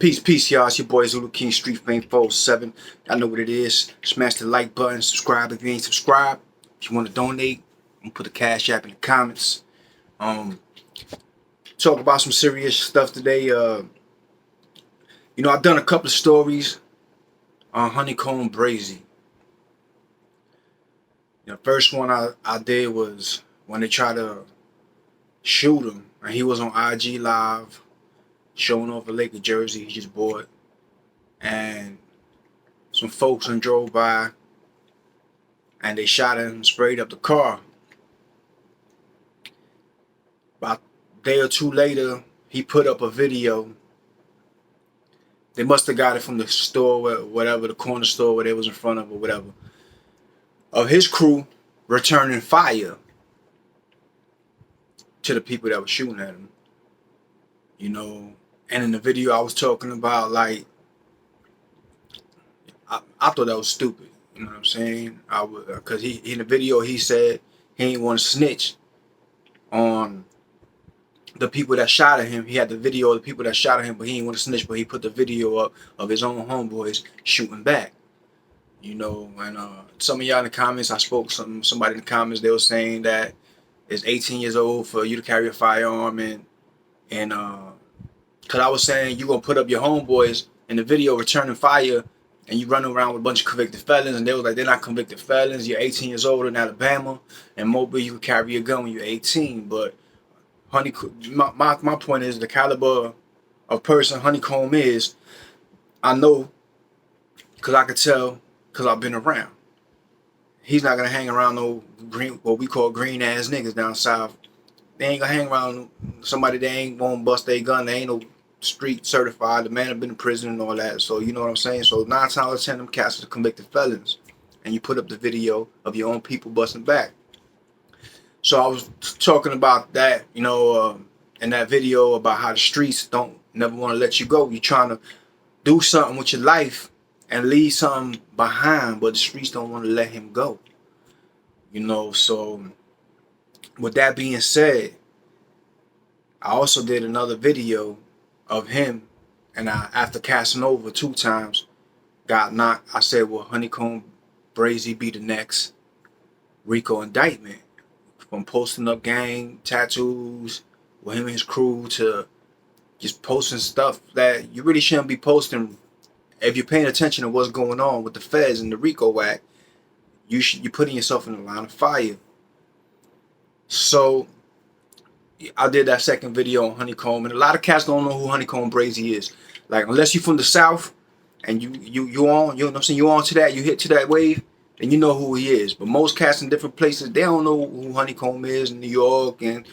Peace, y'all. It's your boy Zulu King Street Fame 47. I know what it is. Smash the like button, subscribe if you ain't subscribed. If you want to donate, I'm gonna put the Cash App in the comments. Talk about some serious stuff today. I've done a couple of stories on Honeykomb Brazys. First one I did was when they tried to shoot him, and he was on IG Live showing off a Laker jersey he just bought, and some folks drove by and they shot him and sprayed up the car. About a day or two later, he put up a video. They must have got it from the store, whatever, the corner store where they was in front of or whatever, of his crew returning fire to the people that were shooting at him. And in the video I was talking about, like, I thought that was stupid. You know what I'm saying? Because he in the video he said he ain't want to snitch on the people that shot at him. He had the video of the people that shot at him, but he didn't want to snitch. But he put the video up of his own homeboys shooting back. And some of y'all in the comments, I spoke somebody in the comments. They were saying that it's 18 years old for you to carry a firearm, and because I was saying you gonna put up your homeboys in the video returning fire, and you running around with a bunch of convicted felons, and they was like, they're not convicted felons. You're 18 years old in Alabama, and Mobile, you can carry a gun when you're 18. But my point is the caliber of person Honeykomb is. I know, because I could tell, because I've been around. He's not gonna hang around no green, what we call green ass niggas down south. They ain't gonna hang around somebody that ain't gonna bust their gun. They ain't no street certified. The man have been in prison and all that. So you know what I'm saying? So 9 times out of 10 them cats are convicted felons. And you put up the video of your own people busting back. So I was talking about that, in that video, about how the streets don't never want to let you go. You're trying to do something with your life and leave something behind, but the streets don't want to let him go. So with that being said, I also did another video of him, and after casting over 2 times, got knocked. I said, well, Honeykomb Brazys be the next RICO indictment, from posting up gang tattoos with him and his crew to just posting stuff that you really shouldn't be posting. If you're paying attention to what's going on with the feds and the RICO Act, you're putting yourself in the line of fire. So I did that second video on Honeykomb, and a lot of cats don't know who Honeykomb Brazys is. Like, unless you're from the South and you on, you know what I'm saying, you on to that, you hit to that wave, then you know who he is. But most cats in different places, they don't know who Honeykomb is in New York and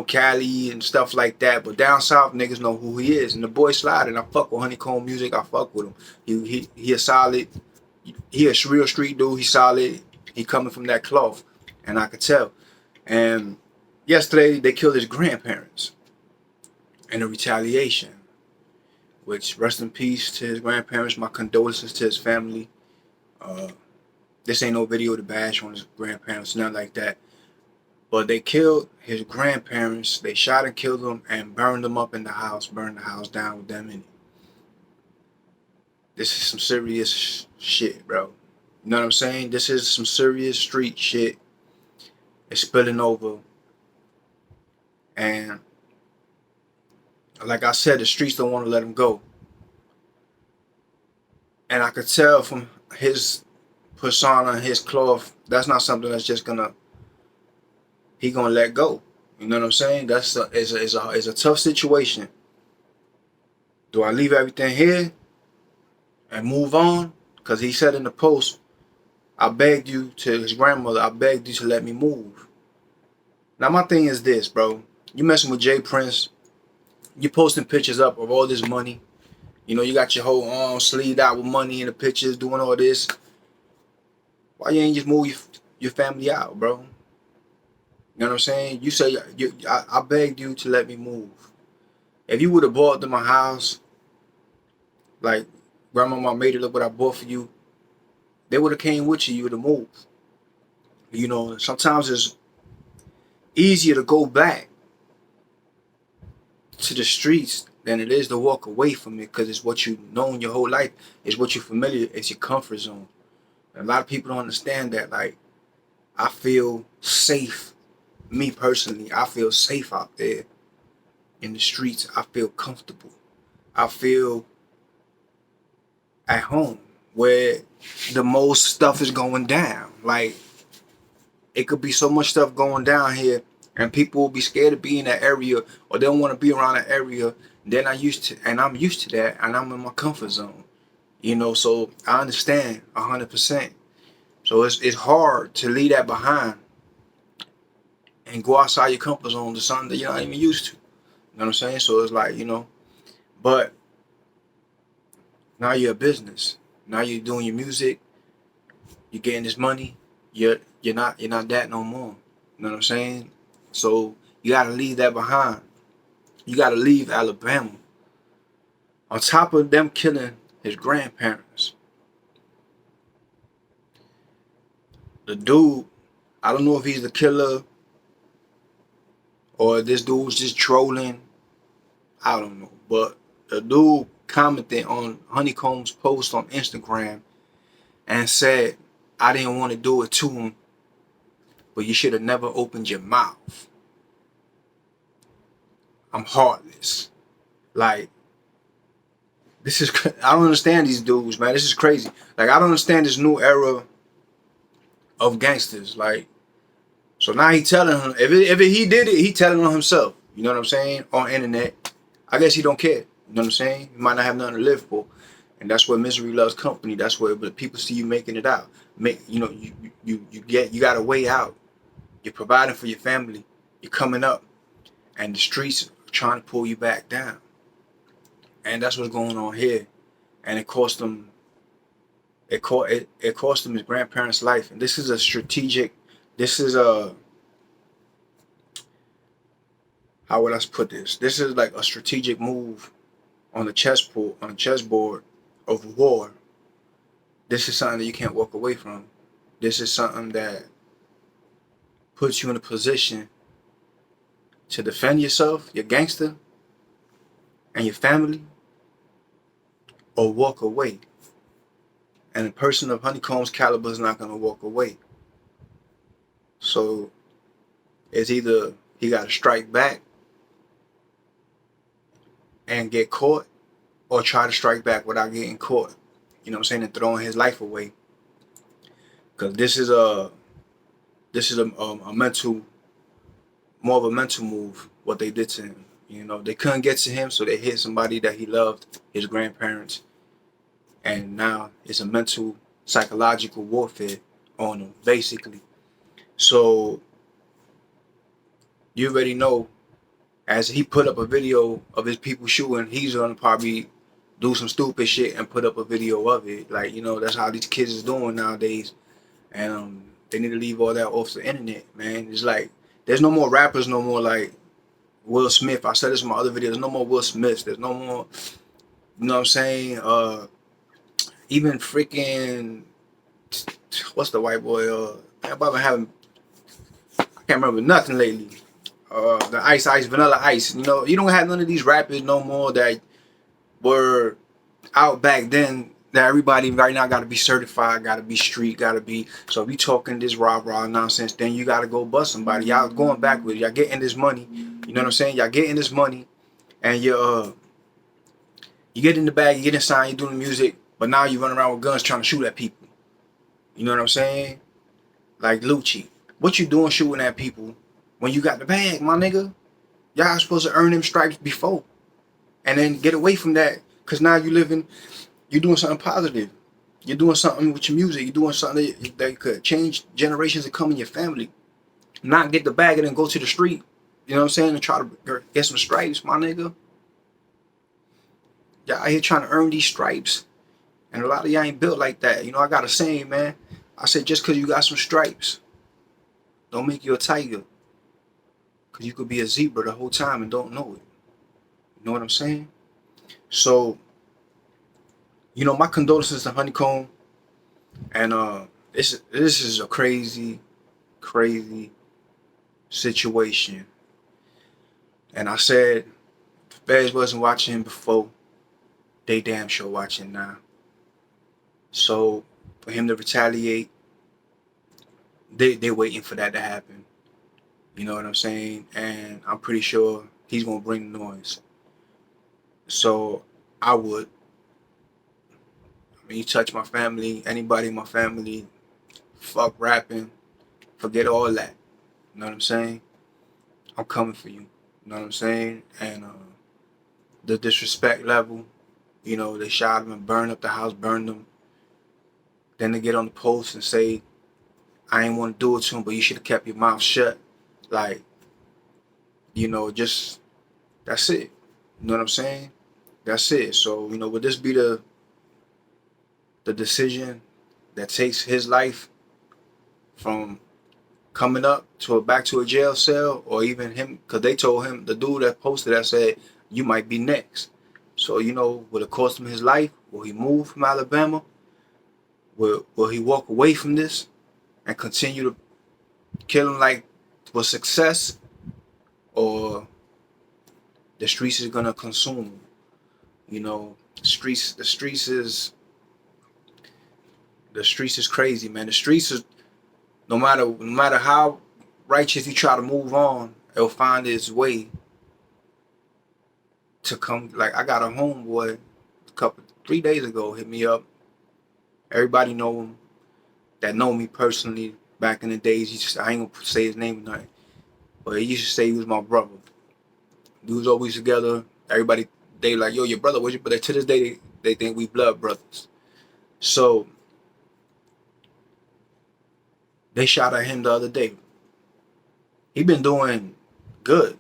Cali and stuff like that. But down south, niggas know who he is. And the boy slide, and I fuck with Honeykomb music. I fuck with him. He a solid. He a real street dude. He solid. He coming from that cloth, and I could tell. And yesterday they killed his grandparents in a retaliation. Which, rest in peace to his grandparents. My condolences to his family. This ain't no video to bash on his grandparents, nothing like that. But they killed his grandparents. They shot and killed them and burned them up in the house. Burned the house down with them in it. This is some serious shit, bro. You know what I'm saying? This is some serious street shit. It's spilling over. And like I said, the streets don't want to let him go. And I could tell from his persona, his cloth, that's not something that's just he gonna let go. You know what I'm saying? It's a tough situation. Do I leave everything here and move on? Because he said in the post, I begged you, to his grandmother, I begged you to let me move. Now my thing is this, bro. You messing with Jay Prince. You posting pictures up of all this money. You got your whole arm sleeved out with money in the pictures, doing all this. Why you ain't just move your family out, bro? You know what I'm saying? You say, I begged you to let me move. If you would have bought them a house, like, grandmama made it, look what I bought for you, they would have came with you, you would have moved. Sometimes it's easier to go back to the streets than it is to walk away from it, because it's what you've known your whole life. It's what you're familiar. It's your comfort zone. And a lot of people don't understand that. Like, I feel safe. Me personally, I feel safe out there in the streets. I feel comfortable. I feel at home where the most stuff is going down. Like, it could be so much stuff going down here, and people will be scared to be in that area, or they don't want to be around that area. Then I'm used to that, and I'm in my comfort zone. You know, so I understand 100%. So it's hard to leave that behind and go outside your comfort zone to something that you're not even used to. You know what I'm saying? So it's like, but now you're a business. Now you're doing your music. You're getting this money. You're not that no more. You know what I'm saying? So you gotta leave that behind. You gotta leave Alabama. On top of them killing his grandparents, the dude, I don't know if he's the killer or this dude's just trolling. I don't know. But the dude commented on Honeykomb's post on Instagram and said, I didn't want to do it to him, but you should have never opened your mouth. I'm heartless. Like, this is, I don't understand these dudes, man. This is crazy. Like, I don't understand this new era of gangsters. Like, so now he telling him, if he did it, he telling on himself. You know what I'm saying? On internet. I guess he don't care. You know what I'm saying? He might not have nothing to live for. And that's where misery loves company. That's where the people see you making it out. You got a way out. You're providing for your family. You're coming up. And the streets are trying to pull you back down. And that's what's going on here. And it cost him his grandparents' life. And this is a strategic, how would I put this? This is like a strategic move on the chessboard of war. This is something that you can't walk away from. This is something that puts you in a position to defend yourself, your gangster, and your family, or walk away. And a person of Honeykomb's caliber is not going to walk away. So it's either he got to strike back and get caught, or try to strike back without getting caught. You know what I'm saying? And throwing his life away. Because this is a mental, more of a mental move, what they did to him. You know, they couldn't get to him, so they hit somebody that he loved, his grandparents. And now it's a mental, psychological warfare on him, basically. So you already know, as he put up a video of his people shooting, he's gonna probably do some stupid shit and put up a video of it. Like, that's how these kids is doing nowadays. And they need to leave all that off the internet, man. It's like, there's no more rappers no more like Will Smith. I said this in my other videos. There's no more Will Smiths. There's no more, you know what I'm saying? Even freaking, what's the white boy? I've been having, I can't remember nothing lately. The Ice, Vanilla Ice. You don't have none of these rappers no more that were out back then, that everybody right now got to be certified, got to be street, got to be. So if you talking this rah nonsense, then you got to go bust somebody. Y'all going backwards. Y'all getting this money. You know what I'm saying? Y'all getting this money, and you get in the bag, you get inside, you doing the music, but now you run around with guns trying to shoot at people. You know what I'm saying? Like Lucci, what you doing shooting at people when you got the bag, my nigga? Y'all supposed to earn them stripes before, and then get away from that, because now you're doing something positive. You're doing something with your music. You're doing something that could change generations to come in your family. Not get the bag and then go to the street, you know what I'm saying, and try to get some stripes, my nigga. Y'all out here trying to earn these stripes, and a lot of y'all ain't built like that. I got a saying, man. I said, just because you got some stripes, don't make you a tiger. Because you could be a zebra the whole time and don't know it. You know what I'm saying? So, my condolences to Honeykomb. And this is a crazy, crazy situation. And I said, Feds wasn't watching him before. They damn sure watching now. So for him to retaliate, they waiting for that to happen. You know what I'm saying? And I'm pretty sure he's gonna bring the noise. So I would. I mean, you touch my family, anybody in my family, fuck rapping, forget all that. You know what I'm saying? I'm coming for you. You know what I'm saying? And the disrespect level, you know, they shot him and burned up the house, burned him. Then they get on the post and say, I ain't want to do it to him, but you should have kept your mouth shut. Like, you know, just, that's it. You know what I'm saying? That's it. So, you know, would this be the decision that takes his life from coming up to back to a jail cell, or even him? Because they told him, the dude that posted that said, you might be next. So, you know, will it cost him his life? Will he move from Alabama? Will he walk away from this and continue to kill him like for success? Or the streets is gonna consume him? You know, the streets is crazy, man. The streets is, no matter how righteous you try to move on, it'll find its way to come. Like, I got a homeboy 3 days ago hit me up. Everybody know him that know me personally back in the days. I ain't gonna say his name or nothing, but he used to say he was my brother. We was always together. Everybody, they like, yo, your brother, what's your brother? To this day, they think we blood brothers. So they shot at him the other day. He been doing good.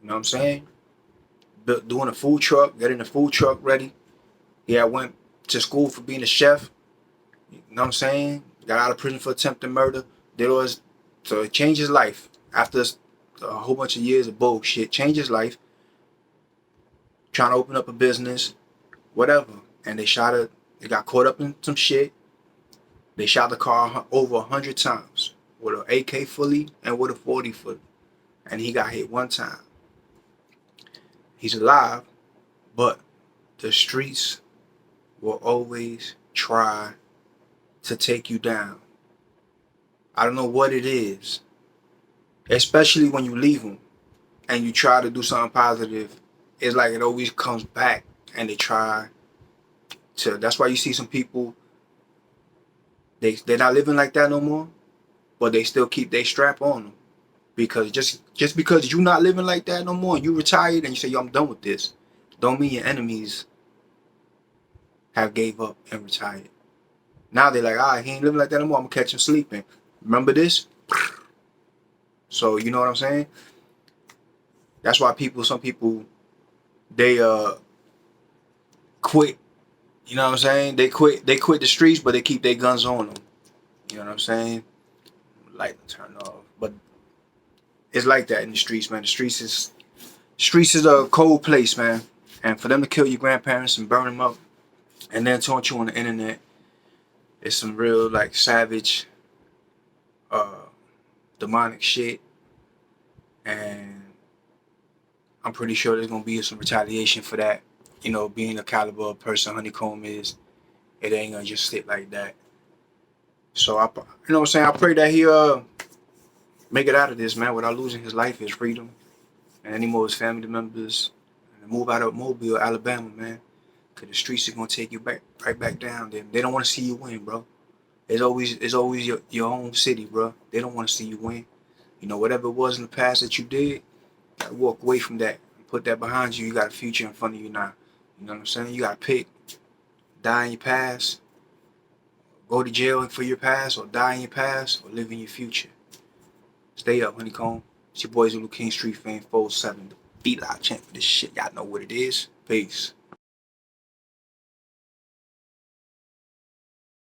You know what I'm saying? Doing a food truck, getting the food truck ready. He had went to school for being a chef. You know what I'm saying? Got out of prison for attempted murder. So it changed his life. After a whole bunch of years of bullshit, changed his life. Trying to open up a business, whatever. And they shot it. They got caught up in some shit. They shot the car over 100 times with an AK fully and with a 40 fully. And he got hit one time. He's alive, but the streets will always try to take you down. I don't know what it is, especially when you leave them and you try to do something positive. It's like it always comes back, and they try to. That's why you see some people, they're not living like that no more, but they still keep their strap on them. Because just because you're not living like that no more, and you retired and you say, yo, I'm done with this, don't mean your enemies have gave up and retired. Now they're like, he ain't living like that no more, I'm gonna catch him sleeping. Remember this? So you know what I'm saying? That's why some people, they quit. You know what I'm saying? They quit the streets, but they keep their guns on them. You know what I'm saying? Light turn off. But it's like that in the streets, man. The streets is a cold place, man. And for them to kill your grandparents and burn them up and then taunt you on the internet, it's some real like savage, demonic shit. And I'm pretty sure there's gonna be some retaliation for that. You know, being the caliber of person Honeykomb is, it ain't gonna just sit like that. So you know what I'm saying? I pray that he make it out of this, man, without losing his life, his freedom, and any more of his family members, and move out of Mobile, Alabama, man. Cause the streets are gonna take you right back down there. They don't want to see you win, bro. It's always your own city, bro. They don't want to see you win. You know, whatever it was in the past that you did, you gotta walk away from that. Put that behind you. You got a future in front of you now. You know what I'm saying? You gotta pick, die in your past, go to jail for your past, or die in your past, or live in your future. Stay up, Honeykomb. It's your boy Zulu King, Street Fame 47. The beat out champ for this shit. Y'all know what it is. Peace.